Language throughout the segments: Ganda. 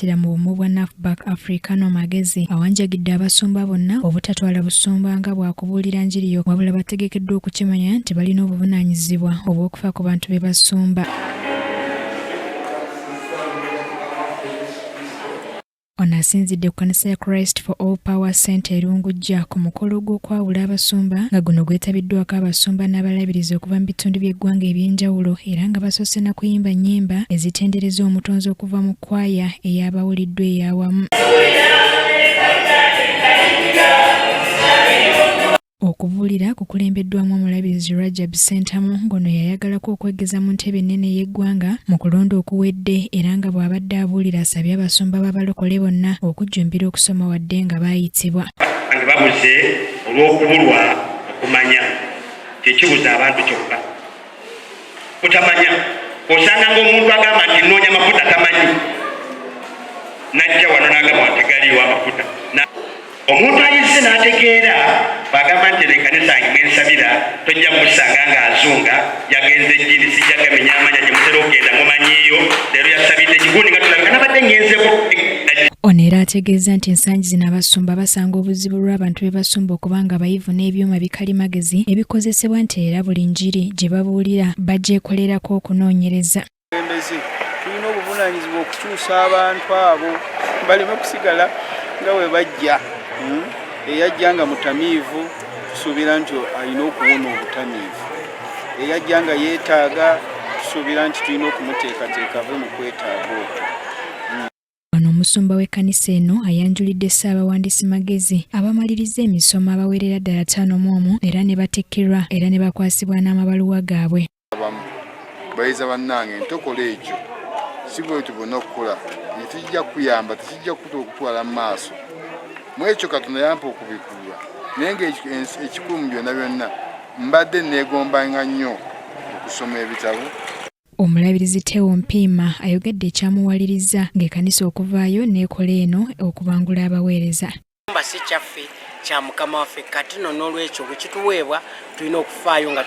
yakwatira mu bumu bwa NAFBAC Africano magezi awanjagidde abasumba bonna obutatwala busumba nga bwakubuulira njiriyo wabula bategekeddwa okukimanya nti balina obuvunaanyizibwa obw'okufa ku bantu be basumba. Ono asinzidde ku kkanisa ya Christ for All Power Center Erungujja ku mukolo gw'okwawula abasumba nga guno gwetabiddwako abasumba n'abalabirizi okuva mu bitundu by'eggwanga eby'enjawulo era nga basoose na kuyimba nnyimba ezitendereza omutonzi okuva mu kwaya ey'abawuliddwa ey'awamu. Okubuulira kukulembeddwamu omulabirizi Rajab Sentamu ngono yayagalako okwegeza mu ntebe ennene y'eggwanga mu kulonda okuwedde era nga bw'abadde abuulira asabye abasumba b'abalokole bonna okujjumbira okusoma wadde nga baayitibwa. Babuze olw'okubulwa okumanya kyekibuza abantu kyokka. Kutamanya osanga ng'omuntu agamba nti nnoonya amafuta tamanyi najja wano n'agamba tegaliiwo amafuta. Omuntu ayizze n'ategeera bagamba nti ekkanisa ng'ensabira tojja musanga ng'azunga yagenze ejjini sijja gamenya amanya gye mutera okugenda mumanyiiyo leero yasabidde ekigundi nga tulabika nabadde ngenzeko. Ono era ategeeza nti ensangi zino abasumba basanga obuzibu lw'abantu be basumba okuba nga bayivu n'ebyuma bikalimagezi ebikozesebwa nti era buli njiri gye babuulira bagyekolerako okunoonyereza. Tulina obuvunaanyizibwa okukyusa abantu abo baleme kusigala nga we bajja. Eyajja nga mutamiivu tusuubira nti alina okuwona obutamiivu. Eyajja nga yeetaaga tusuubira nti tulina okumuteekateeka ave mu kwetaaga okwo. Ono omusumba w'ekkanisa eno ayanjulidde Ssaabawandiisi Magezi abamaliriza emisomo abawerera ddala 5 era ne batekkerwa era ne bakwasibwa n'amabaluwa gaabwe. Bayiza bannange ntokola ekyo si bwe tubona okukola ne tujja kuyamba tekijja kutwala mu maaso. Mu ekyo Katonda yampa okubikula naye ng'ekikulu mu byonna byonna mbadde neegombanga nnyo okusoma ebitabo. Omulabirizi Teo Mpiima ayogedde ekyamuwaliriza ng'ekkanisa okuvaayo n'ekola eno okubangula abaweereza. Si kyaffe kya Mukama waffe kati nno n'olwekyo bwe kituweebwa tulina okufaayo nga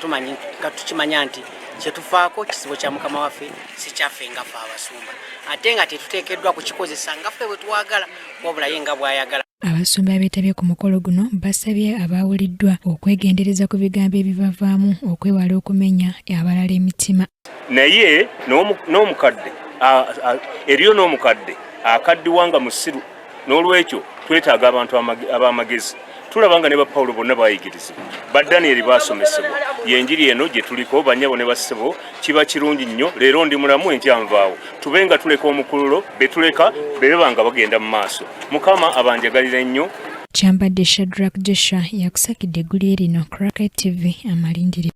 tukimanya nti kyetufaako kisibo kya Mukama waffe si kyaffe nga ffe abasumba ate nga tetuteekeddwa kukikozesa nga ffe bwe twagala wabula ye nga bw'ayagala. Abasumba abeetabye ku mukolo guno basabye abaawuliddwa okwegendereza ku bigambo ebibavaamu okwewala okumenya abalala emitima. Naye n'omukadde eriyo n'omukadde akaddiwanga musiru n'olwekyo twetaaga abantu ab'amagezi. Tulaba nga ne ba Pawulo bonna baayigirizibwa ba Danieri baasomesebwa yenjiri eno gye tuliko bannyabo ne bassebo kiba kirungi nnyo leero ndi mulamu entyanvaawo tube nga tuleka omukululo betuleka beba nga bagenda mu maaso. Mukama abanjagalira nnyo. Kyambadde Shadrack Joshua yakusakidde eggulire lino Cracker TV amalindiri.